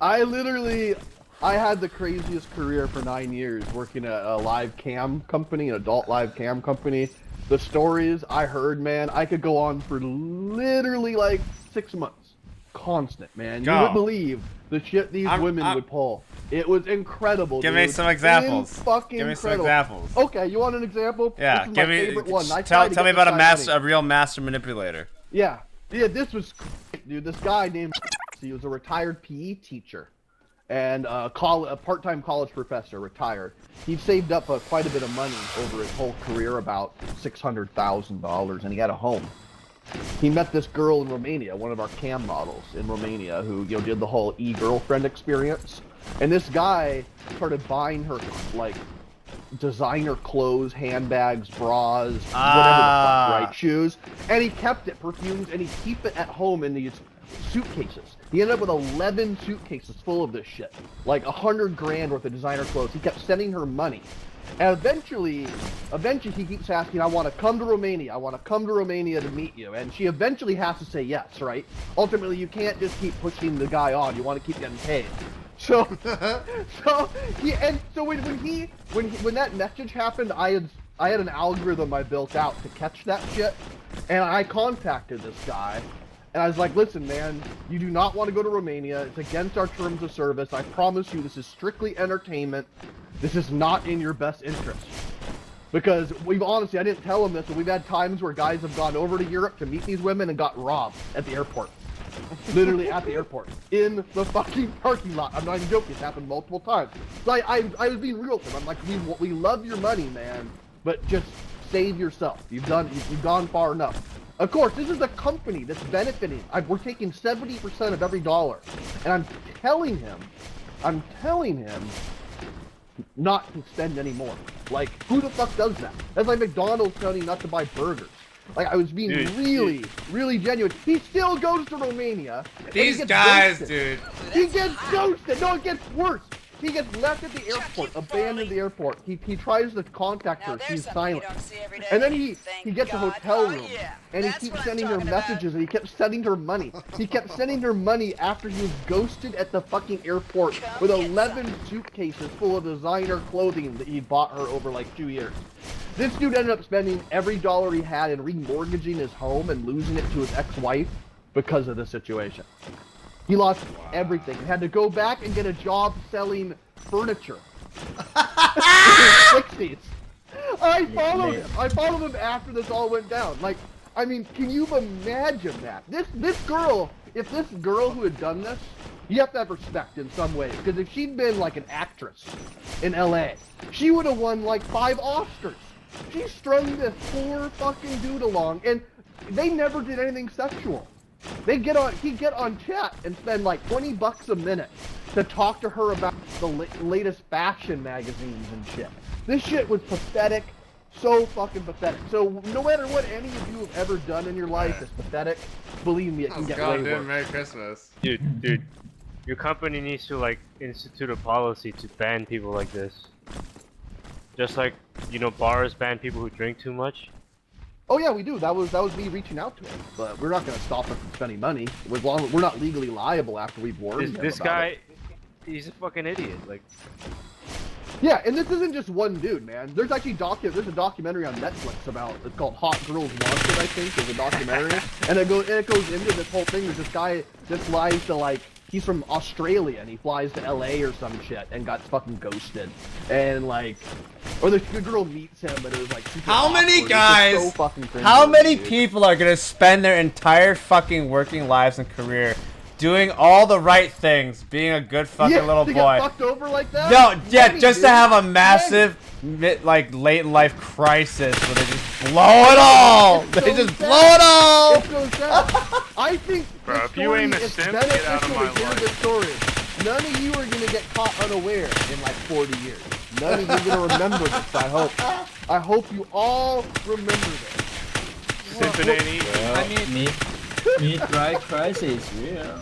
I had the craziest career for 9 years working at a live cam company, an adult live cam company. The stories I heard, man, I could go on for literally like 6 months. Constant, man. You wouldn't Go. believe the shit these women would pull. It was incredible, Give dude. me some examples. Fucking Give me some incredible. examples. Okay, you want an example? Yeah, This is give my me. favorite one. Tell me about a real master manipulator. Yeah, this was, dude. This guy named, he was a retired PE teacher, and a part-time college professor, retired. He'd saved up quite a bit of money over his whole career, about $600,000, and he had a home. He met this girl in Romania, one of our cam models in Romania, who did the whole e-girlfriend experience. And this guy started buying her like designer clothes, handbags, bras, whatever the fuck, right? Shoes. And he kept it, perfumes, and he'd keep it at home in these suitcases. He ended up with 11 suitcases full of this shit. Like $100 grand worth of designer clothes. He kept sending her money. And eventually he keeps asking, I want to come to Romania. I want to come to Romania to meet you. And she eventually has to say yes, right? Ultimately, you can't just keep pushing the guy on. You want to keep getting paid. So when that message happened, I had an algorithm I built out to catch that shit, and I contacted this guy, and I was like, listen, man, you do not want to go to Romania. It's against our terms of service. I promise you, this is strictly entertainment. This is not in your best interest. Because I didn't tell him this, but we've had times where guys have gone over to Europe to meet these women and got robbed at the airport. Literally at the airport. In the fucking parking lot. I'm not even joking. It's happened multiple times. So I was being real with him. I'm like, we love your money, man, but just save yourself. You've gone far enough. Of course, this is a company that's benefiting. We're taking 70% of every dollar. And I'm telling him not to spend any more. Like, who the fuck does that? That's like McDonald's telling you not to buy burgers. Like, I was being really genuine. He still goes to Romania. These guys, ghosted. dude. He gets ghosted. No, it gets worse. He gets left at the airport, abandoned at the airport. He tries to contact her. She's silent. And then he gets a hotel room, and he keeps sending her messages, and he kept sending her money. He kept sending her money after he was ghosted at the fucking airport with 11 suitcases full of designer clothing that he bought her over like 2 years. This dude ended up spending every dollar he had and remortgaging his home and losing it to his ex-wife because of this situation. He lost everything and had to go back and get a job selling furniture. In his 60s. I followed him after this all went down. Like, I mean, can you imagine that? This girl, if this girl who had done this, you have to have respect in some ways. Because if she'd been like an actress in LA, she would have won like 5 Oscars. She strung this poor fucking dude along, and they never did anything sexual. He'd get on chat and spend like $20 a minute to talk to her about the latest fashion magazines and shit. This shit was pathetic, so fucking pathetic. So no matter what any of you have ever done in your life is pathetic, believe me, it can get way worse. Merry Christmas. Dude, your company needs to like institute a policy to ban people like this. Just like, bars ban people who drink too much. Oh yeah, we do. That was me reaching out to him, but we're not going to stop him from spending money. We're not legally liable after we've warned him. This guy, he's a fucking idiot. Like, yeah, and this isn't just one dude, man. There's actually there's a documentary on Netflix about it's called Hot Girls Wanted, I think, is a documentary, and it goes into this whole thing. There's this guy that flies to like. He's from Australia and he flies to LA or some shit and got fucking ghosted. And like, or the girl meets him and it was like super How many awkward. guys, So fucking cringy, how many dude. people are gonna spend their entire fucking working lives and career doing all the right things, being a good fucking little to boy? Get fucked over like that? No, yeah, Many, just dude. to have a massive, like, late in life crisis where they just blow it all! It's They so just sad. blow it all! It's so sad. I think Bro, this if you story ain't a is simp, get out of beneficial my to hear life. this story. None of you are gonna get caught unaware in like 40 years. None of you are gonna remember this, I hope. I hope you all remember this. Simping ain't easy. Well, I mean, mid-life crisis, real.